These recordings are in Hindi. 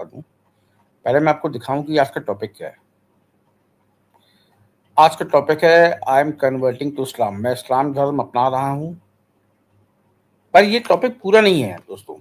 बता दूं, पहले मैं आपको दिखाऊं कि आज का टॉपिक क्या है। आज का टॉपिक है I am converting to Islam. मैं इस्लाम धर्म अपना रहा हूं। पर ये टॉपिक पूरा नहीं है दोस्तों।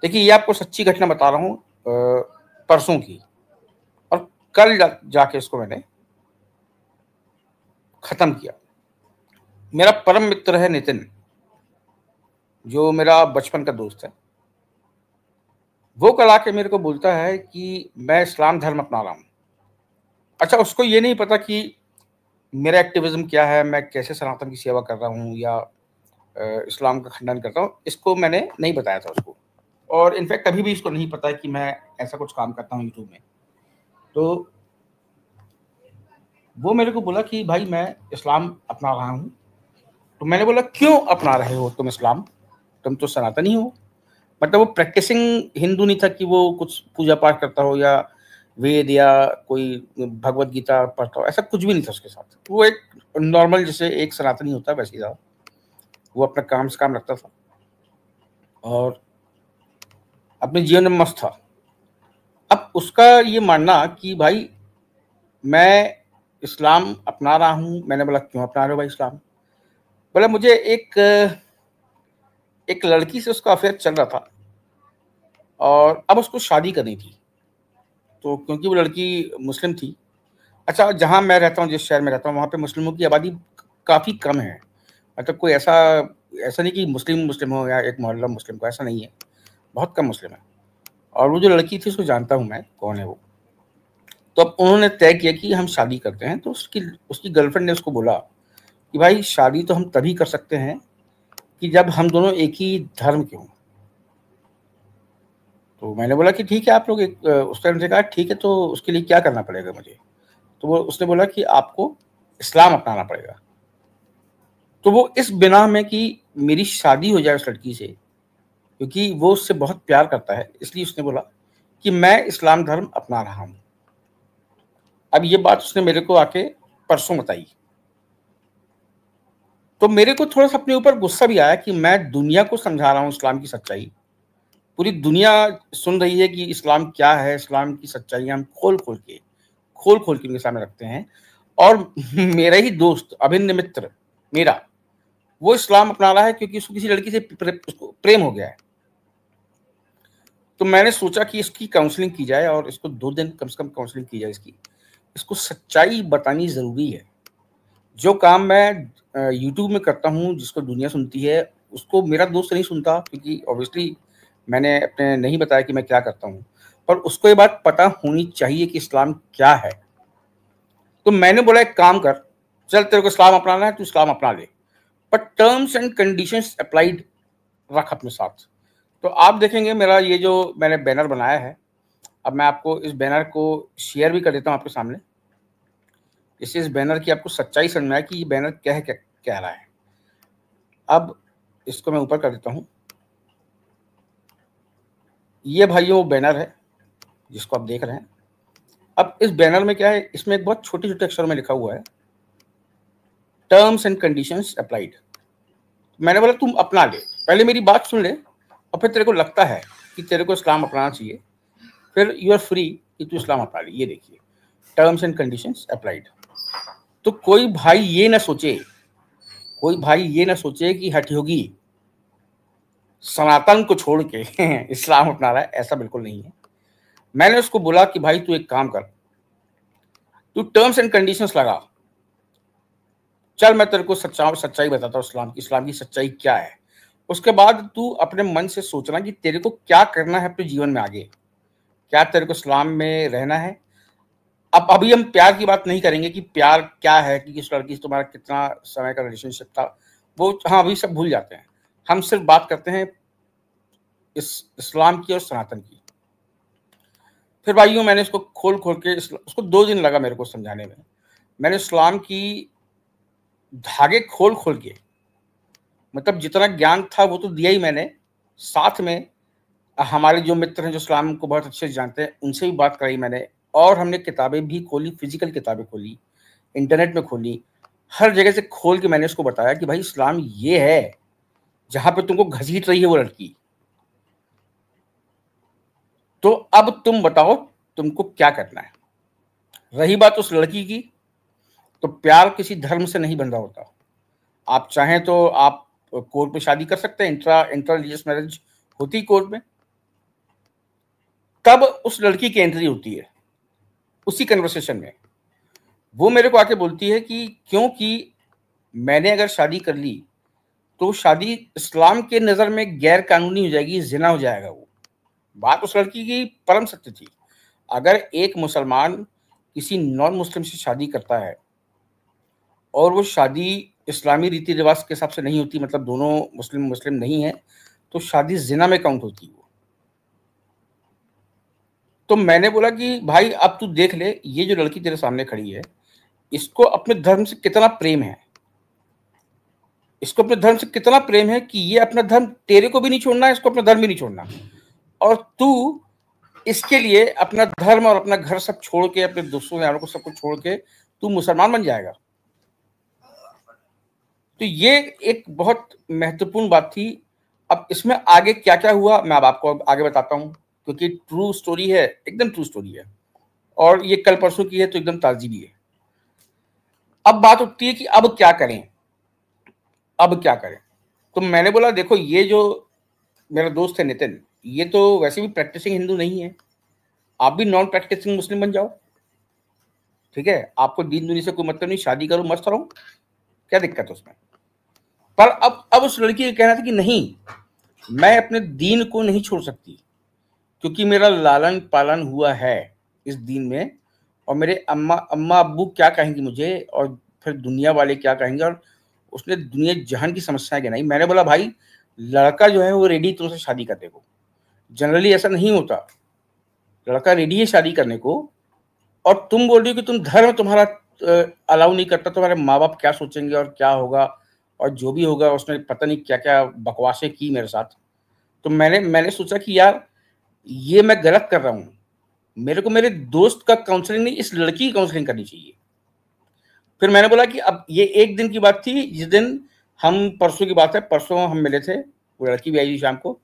देखिए, ये आपको सच्ची घटना बता रहा हूं, परसों की, और कल जाके इसको मैंने खत्म किया। मेरा परम मित्र है नितिन, जो मेरा बचपन का दोस्त है। वो कल आके मेरे को बोलता है कि मैं इस्लाम धर्म अपना रहा हूं। अच्छा, उसको ये नहीं पता कि मेरा एक्टिविज्म क्या है, मैं कैसे सनातन की सेवा कर रहा हूँ या इस्लाम का खंडन करता हूँ। इसको मैंने नहीं बताया था उसको, और इनफैक्ट अभी भी इसको नहीं पता है कि मैं ऐसा कुछ काम करता हूँ यूट्यूब में। तो वो मेरे को बोला कि भाई मैं इस्लाम अपना रहा हूँ। तो मैंने बोला क्यों अपना रहे हो तुम इस्लाम? तुम तो सनातनी हो। मतलब वो प्रैक्टिसिंग हिंदू नहीं था कि वो कुछ पूजा पाठ करता हो या वेद या कोई भगवत गीता पढ़ता हो, ऐसा कुछ भी नहीं था उसके साथ। वो एक नॉर्मल जैसे एक सनातनी होता है वैसे ही था। वो अपना काम से काम रखता था और अपने जीवन में मस्त था। अब उसका ये मानना कि भाई मैं इस्लाम अपना रहा हूँ। मैंने बोला क्यों अपना रहे हो भाई इस्लाम? बोला मुझे एक लड़की से उसका अफेयर चल रहा था और अब उसको शादी करनी थी। तो क्योंकि वो लड़की मुस्लिम थी। अच्छा, जहाँ मैं रहता हूँ, जिस शहर में रहता हूँ, वहाँ पे मुस्लिमों की आबादी काफ़ी कम है। मतलब कोई ऐसा ऐसा नहीं कि मुस्लिम मुस्लिम हो या एक मोहल्ला मुस्लिम को, ऐसा नहीं है। बहुत कम मुस्लिम है। और वो जो लड़की थी उसको जानता हूँ मैं, कौन है वो। तो अब उन्होंने तय किया कि हम शादी करते हैं। तो उसकी उसकी गर्लफ्रेंड ने उसको बोला कि भाई शादी तो हम तभी कर सकते हैं कि जब हम दोनों एक ही धर्म के हों। तो मैंने बोला कि ठीक है, आप लोग एक उसने मुझे कहा ठीक है, तो उसके लिए क्या करना पड़ेगा मुझे? तो वो उसने बोला कि आपको इस्लाम अपनाना पड़ेगा। तो वो इस बिना में कि मेरी शादी हो जाए उस लड़की से, क्योंकि वो उससे बहुत प्यार करता है, इसलिए उसने बोला कि मैं इस्लाम धर्म अपना रहा हूं। अब ये बात उसने मेरे को आके परसों बताई। तो मेरे को थोड़ा सा अपने ऊपर गुस्सा भी आया कि मैं दुनिया को समझा रहा हूँ इस्लाम की सच्चाई। पूरी दुनिया सुन रही है कि इस्लाम क्या है, इस्लाम की सच्चाई हम खोल खोल के उनके सामने रखते हैं। और मेरा ही दोस्त, अभिन्न मित्र मेरा, वो इस्लाम अपना रहा है क्योंकि उसको किसी लड़की से उसको प्रेम हो गया है। तो मैंने सोचा कि इसकी काउंसलिंग की जाए और इसको 2 दिन कम से कम काउंसलिंग की जाए इसको सच्चाई बतानी ज़रूरी है। जो काम मैं यूट्यूब में करता हूँ, जिसको दुनिया सुनती है, उसको मेरा दोस्त नहीं सुनता, क्योंकि ऑब्वियसली मैंने अपने नहीं बताया कि मैं क्या करता हूँ। पर उसको ये बात पता होनी चाहिए कि इस्लाम क्या है। तो मैंने बोला एक काम कर, चल तेरे को इस्लाम अपनाना है, तू इस्लाम अपना ले, पर टर्म्स एंड कंडीशंस अप्लाइड रख अपने साथ। तो आप देखेंगे मेरा ये जो मैंने बैनर बनाया है, अब मैं आपको इस बैनर को शेयर भी कर देता हूँ आपके सामने, इससे इस बैनर की आपको सच्चाई समझ में आए कि ये बैनर क्या कह रहा है। अब इसको मैं ऊपर कर देता हूँ। ये भाइयों वो बैनर है जिसको आप देख रहे हैं। अब इस बैनर में क्या है, इसमें एक बहुत छोटे छोटे अक्षरों में लिखा हुआ है टर्म्स एंड कंडीशंस अप्लाइड। मैंने बोला तुम अपना ले, पहले मेरी बात सुन ले, और फिर तेरे को लगता है कि तेरे को इस्लाम अपनाना चाहिए, फिर यू आर फ्री कि तू इस्लाम अपना ले। ये देखिए, टर्म्स एंड कंडीशंस अप्लाइड। तो कोई भाई ये ना सोचे कि हठयोगी सनातन को छोड़ के इस्लाम अपना रहा है, ऐसा बिल्कुल नहीं है। मैंने उसको बोला कि भाई तू एक काम कर, तू टर्म्स एंड कंडीशंस लगा, चल मैं तेरे को सच्चाई बताता हूँ इस्लाम की सच्चाई क्या है। उसके बाद तू अपने मन से सोचना कि तेरे को क्या करना है अपने जीवन में आगे। क्या तेरे को इस्लाम में रहना है? अब अभी हम प्यार की बात नहीं करेंगे कि प्यार क्या है, कि किस लड़की से तुम्हारा कितना समय का रिलेशनशिप था, वो हाँ अभी सब भूल जाते हैं। हम सिर्फ बात करते हैं इस्लाम की और सनातन की। फिर भाइयों मैंने इसको खोल खोल के उसको 2 दिन लगा मेरे को समझाने में। मैंने इस्लाम की धागे खोल खोल के, मतलब जितना ज्ञान था वो तो दिया ही मैंने, साथ में हमारे जो मित्र हैं जो इस्लाम को बहुत अच्छे से जानते हैं उनसे भी बात कराई मैंने, और हमने किताबें भी खोली, फिजिकल किताबें खोली, इंटरनेट में खोली, हर जगह से खोल के मैंने उसको बताया कि भाई इस्लाम ये है जहां पे तुमको घसीट रही है वो लड़की। तो अब तुम बताओ तुमको क्या करना है। रही बात उस लड़की की, तो प्यार किसी धर्म से नहीं बंधा होता। आप चाहें तो आप कोर्ट में शादी कर सकते हैं, इंट्रा रिलीजियस मैरिज होती कोर्ट में। तब उस लड़की की एंट्री होती है उसी कन्वर्सेशन में। वो मेरे को आके बोलती है कि क्योंकि मैंने अगर शादी कर ली तो शादी इस्लाम के नजर में गैर कानूनी हो जाएगी, जिना हो जाएगा। वो बात उस लड़की की परम सत्य थी। अगर एक मुसलमान किसी नॉन मुस्लिम से शादी करता है और वो शादी इस्लामी रीति रिवाज के हिसाब से नहीं होती, मतलब दोनों मुस्लिम मुस्लिम नहीं है, तो शादी जिना में काउंट होती है वो। तो मैंने बोला कि भाई अब तू देख ले, ये जो लड़की तेरे सामने खड़ी है, इसको अपने धर्म से कितना प्रेम है, इसको अपने धर्म से कितना प्रेम है कि ये अपना धर्म तेरे को भी नहीं छोड़ना है, इसको अपना धर्म भी नहीं छोड़ना। और तू इसके लिए अपना धर्म और अपना घर सब छोड़ के, अपने दोस्तों यारों को सबको छोड़ के तू मुसलमान बन जाएगा। तो ये एक बहुत महत्वपूर्ण बात थी। अब इसमें आगे क्या क्या हुआ मैं अब आपको आगे बताता हूँ, क्योंकि ट्रू स्टोरी है, एकदम ट्रू स्टोरी है, और ये कल परसों की है तो एकदम ताजी भी है। अब बात उठती है कि अब क्या करें, अब क्या करें। तो मैंने बोला देखो, ये जो मेरा दोस्त है नितिन, ये तो वैसे भी प्रैक्टिसिंग हिंदू नहीं है, आप भी नॉन प्रैक्टिसिंग मुस्लिम बन जाओ, ठीक है, आपको दीन दुनिया से कोई मतलब नहीं, शादी करो, मस्त रहो, क्या दिक्कत है उसमें। पर अब उस लड़की का कहना था कि नहीं, मैं अपने दीन को नहीं छोड़ सकती, क्योंकि मेरा लालन पालन हुआ है इस दीन में, और मेरे अम्मा अम्मा अब्बू क्या कहेंगे मुझे, और फिर दुनिया वाले क्या कहेंगे, और उसने दुनिया जहान की समस्याएं गिनाई। मैंने बोला भाई, लड़का जो है वो रेडी तुमसे शादी करने को, जनरली ऐसा नहीं होता, लड़का रेडी है शादी करने को, और तुम बोल रही हो कि तुम धर्म तुम्हारा अलाउ नहीं करता, तुम्हारे माँ बाप क्या सोचेंगे और क्या होगा, और जो भी होगा। उसने पता नहीं क्या क्या बकवासें की मेरे साथ। तो मैंने सोचा कि यार ये मैं गलत कर रहा हूँ, मेरे को मेरे दोस्त का काउंसलिंग नहीं, इस लड़की की काउंसलिंग करनी चाहिए। फिर मैंने बोला कि अब ये एक दिन की बात थी, जिस दिन हम, परसों की बात है, परसों हम मिले थे, वो लड़की भी आई थी शाम को।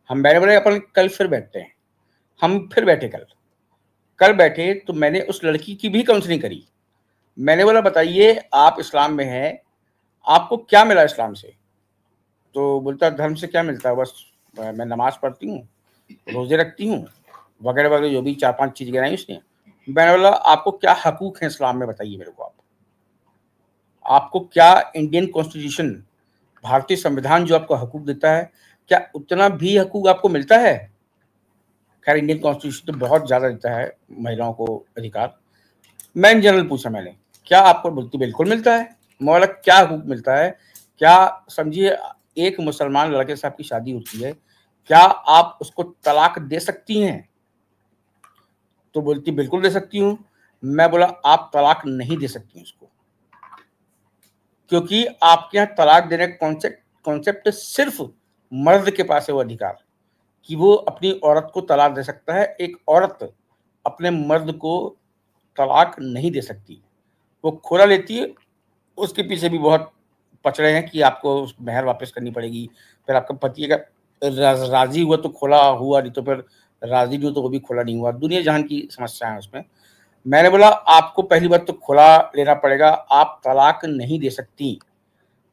हम मैंने बोला अपन कल फिर बैठते हैं। हम फिर बैठे, कल बैठे, तो मैंने उस लड़की की भी काउंसलिंग करी। मैंने बोला बताइए, आप इस्लाम में हैं, आपको क्या मिला इस्लाम से। तो बोलता धर्म से क्या मिलता है, बस मैं नमाज पढ़ती हूँ, रोजे रखती हूँ, वगैरह वगैरह, जो भी 4-5 चीज गिनाई उसने। मैंने बोला आपको क्या हकूक है इस्लाम में, बताइए मेरे को। आपको क्या इंडियन कॉन्स्टिट्यूशन, भारतीय संविधान जो आपको हकूक देता है, क्या उतना भी हकूक आपको मिलता है। खैर इंडियन कॉन्स्टिट्यूशन तो बहुत ज्यादा देता है महिलाओं को अधिकार। मैं इन जनरल पूछा मैंने, क्या आपको बोलती बिल्कुल मिलता है। मौला क्या हकूक मिलता है, क्या समझिए एक मुसलमान लड़के से आपकी शादी होती है, क्या आप उसको तलाक दे सकती हैं। तो बोलती बिल्कुल दे सकती हूँ। मैं बोला आप तलाक नहीं दे सकती उसको, क्योंकि आपके यहाँ तलाक देने का कॉन्सेप्ट सिर्फ मर्द के पास है वो अधिकार, कि वो अपनी औरत को तलाक दे सकता है। एक औरत अपने मर्द को तलाक नहीं दे सकती, वो खोला लेती है। उसके पीछे भी बहुत पचड़े हैं कि आपको महर वापस करनी पड़ेगी, फिर आपका पति अगर राजी हुआ तो खोला हुआ, नहीं तो फिर राजी नहीं हो तो वो भी खोला नहीं हुआ। दुनिया जहान की समस्या है उसमें। मैंने बोला आपको पहली बात तो खोला लेना पड़ेगा, आप तलाक नहीं दे सकती।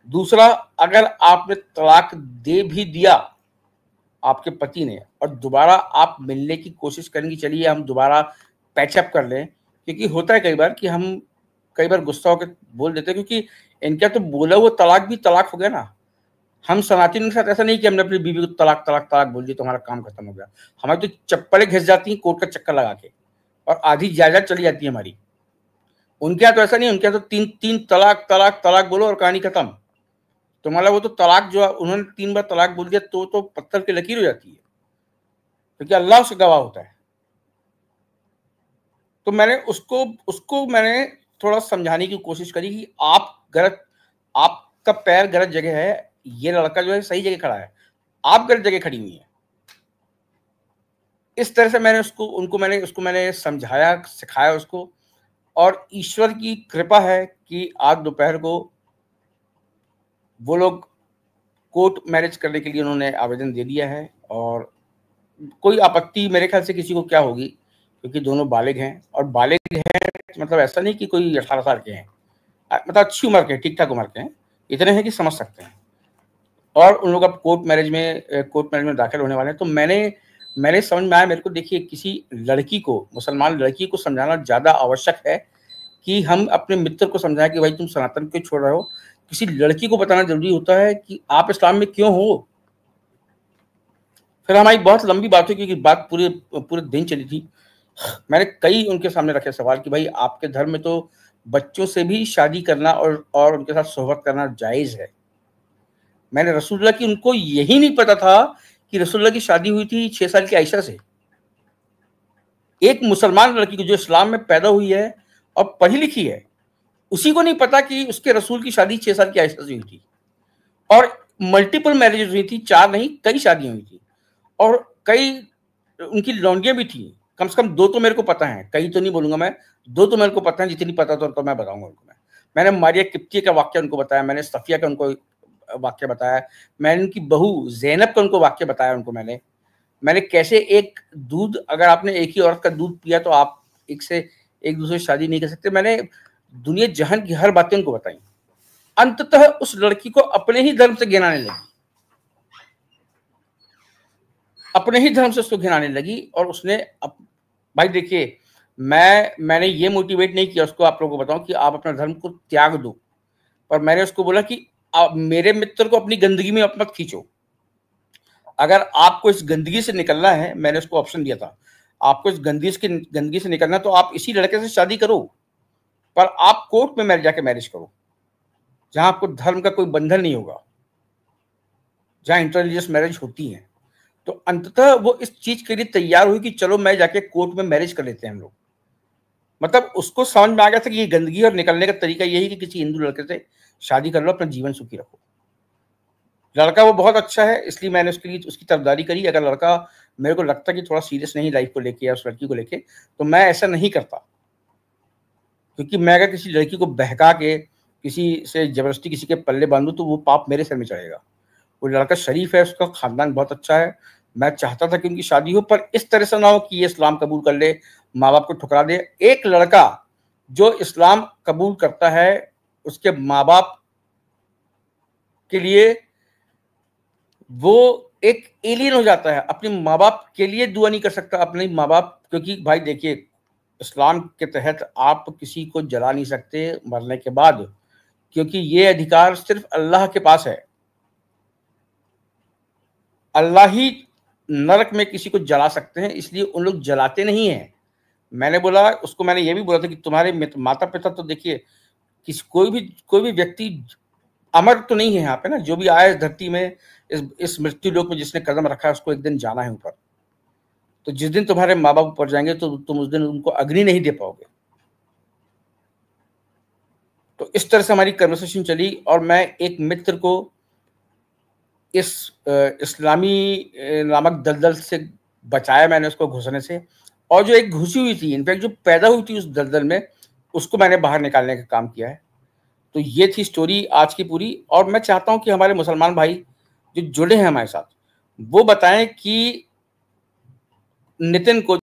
दूसरा, अगर आपने तलाक दे भी दिया आपके पति ने, और दोबारा आप मिलने की कोशिश करेंगी, चलिए हम दोबारा पैचअप कर लें, क्योंकि होता है कई बार कि हम कई बार गुस्सा होकर बोल देते हैं, क्योंकि इनका तो बोला वो तलाक भी तलाक हो गया ना। हम सनातन के साथ ऐसा नहीं कि हमने अपनी बीवी को तलाक तलाक तलाक बोल दिया तो हमारा काम खत्म हो गया। हमारी तो चप्पलें घिस जाती हैं कोर्ट का चक्कर लगा के, और आधी जायदाद चली जाती है हमारी। उनके यहाँ तो ऐसा नहीं, उनके यहाँ तो 3 तलाक तलाक तलाक बोलो और कहानी खत्म। तो मतलब वो तो तलाक जो उन्होंने 3 बार तलाक बोल दिया तो पत्थर की लकीर हो जाती है, क्योंकि अल्लाह उसका गवाह होता है। तो मैंने उसको मैंने थोड़ा समझाने की कोशिश करी कि आप गलत, आपका पैर गलत जगह है, ये लड़का जो है सही जगह खड़ा है, आप गलत जगह खड़ी हुई है। इस तरह से मैंने उसको मैंने समझाया, सिखाया उसको। और ईश्वर की कृपा है कि आज दोपहर को वो लोग कोर्ट मैरिज करने के लिए उन्होंने आवेदन दे दिया है, और कोई आपत्ति मेरे ख्याल से किसी को क्या होगी, क्योंकि दोनों बालिग हैं, और बालिग हैं मतलब ऐसा नहीं कि कोई 18 साल के हैं, मतलब अच्छी उम्र के, ठीक ठाक उम्र के हैं, इतने हैं कि समझ सकते हैं, और उन लोग अब कोर्ट मैरिज में दाखिल होने वाले हैं। तो मैंने समझ में आया मेरे को, देखिए किसी लड़की को, मुसलमान लड़की को समझाना ज़्यादा आवश्यक है कि हम अपने मित्र को समझाएं कि भाई तुम सनातन क्यों छोड़ रहे हो। किसी लड़की को बताना जरूरी होता है कि आप इस्लाम में क्यों हो। फिर हमारी बहुत लंबी बात हुई, क्योंकि बात पूरे पूरे दिन चली थी। मैंने कई उनके सामने रखे सवाल कि भाई आपके धर्म में तो बच्चों से भी शादी करना और उनके साथ सोहबत करना जायज़ है। मैंने रसूलुल्लाह की, उनको यही नहीं पता था कि रसूलुल्लाह की शादी हुई थी 6 साल की आयशा से। एक मुसलमान लड़की को जो इस्लाम में पैदा हुई है और पढ़ी लिखी है, उसी को नहीं पता कि उसके रसूल की शादी 6 साल की आयशा से हुई थी, और मल्टीपल मैरिजेस हुई थी, 4 नहीं कई शादियां हुई थी, और कई उनकी लौंडियां भी थी। कम से कम 2 तो मेरे को पता है, कई तो नहीं बोलूंगा मैं, 2 तो मेरे को पता है, जितनी पता तो मैं बताऊंगा उनको। मैंने मारिया किप्तिया का वाक्य उनको बताया, मैंने सफिया का उनको वाक्य बताया, मैंने उनकी बहू ज़ैनब का उनको वाक्य बताया उनको। मैंने कैसे एक दूध, अगर आपने एक ही औरत का दूध पिया तो आप एक दूसरे से शादी नहीं कर सकते। मैंने दुनिया जहान की हर बातें उनको बताई। अंततः उस लड़की को अपने ही धर्म से घिनाने लगी, अपने ही धर्म से उसको घिनाने लगी। और उसने भाई देखिए, मैंने ये मोटिवेट नहीं किया उसको, आप लोगों को बताऊं कि आप अपना धर्म को त्याग दो, पर मैंने उसको बोला कि आप मेरे मित्र को अपनी गंदगी में मत खींचो। अगर आपको इस गंदगी से निकलना है, मैंने उसको ऑप्शन दिया था, आपको इस गंदगी से निकलना तो आप इसी लड़के से शादी करो, पर आप कोर्ट में जाके मैरिज करो, जहां आपको धर्म का कोई बंधन नहीं होगा, जहां इंटररिलीजियस मैरिज होती है। तो अंततः वो इस चीज के लिए तैयार हुई कि चलो मैं जाके कोर्ट में मैरिज कर लेते हैं हम लोग। मतलब उसको समझ में आ गया था कि ये गंदगी, और निकलने का तरीका यही कि किसी हिंदू लड़के से शादी कर लो, अपना जीवन सुखी रखो। लड़का वो बहुत अच्छा है, इसलिए मैंने उसके लिए उसकी तरफदारी करी। अगर लड़का मेरे को लगता कि थोड़ा सीरियस नहीं लाइफ को लेके या उस लड़की को लेके, तो मैं ऐसा नहीं करता, क्योंकि मैं अगर किसी लड़की को बहका के किसी से जबरदस्ती किसी के पल्ले बांधूं तो वो पाप मेरे सर में चढ़ेगा। वो लड़का शरीफ है, उसका खानदान बहुत अच्छा है, मैं चाहता था कि उनकी शादी हो, पर इस तरह से ना हो कि ये इस्लाम कबूल कर ले, माँ बाप को ठुकरा दे। एक लड़का जो इस्लाम कबूल करता है, उसके माँ बाप के लिए वो एक एलियन हो जाता है, अपने माँ बाप के लिए दुआ नहीं कर सकता, अपने माँ बाप। क्योंकि भाई देखिए, इस्लाम के तहत आप किसी को जला नहीं सकते मरने के बाद, क्योंकि ये अधिकार सिर्फ अल्लाह के पास है। अल्लाह ही नरक में किसी को जला सकते हैं, इसलिए उन लोग जलाते नहीं हैं। मैंने बोला उसको, मैंने ये भी बोला था कि तुम्हारे माता पिता तो देखिए, कोई भी व्यक्ति अमर तो नहीं है यहाँ पे ना, जो भी आया इस धरती में, इस मृत्यु लोक में जिसने कदम रखा है, उसको एक दिन जाना है ऊपर। तो जिस दिन तुम्हारे माँ बाप ऊपर जाएंगे तो तुम उस दिन उनको अग्नि नहीं दे पाओगे। तो इस तरह से हमारी कन्वर्सेशन चली, और मैं एक मित्र को इस इस्लामी नामक दलदल से बचाया मैंने, उसको घुसने से। और जो एक घुसी हुई थी, इनफैक्ट जो पैदा हुई थी उस दलदल में, उसको मैंने बाहर निकालने का काम किया है। तो ये थी स्टोरी आज की पूरी। और मैं चाहता हूं कि हमारे मुसलमान भाई जो जुड़े हैं हमारे साथ, वो बताएं कि नितिन को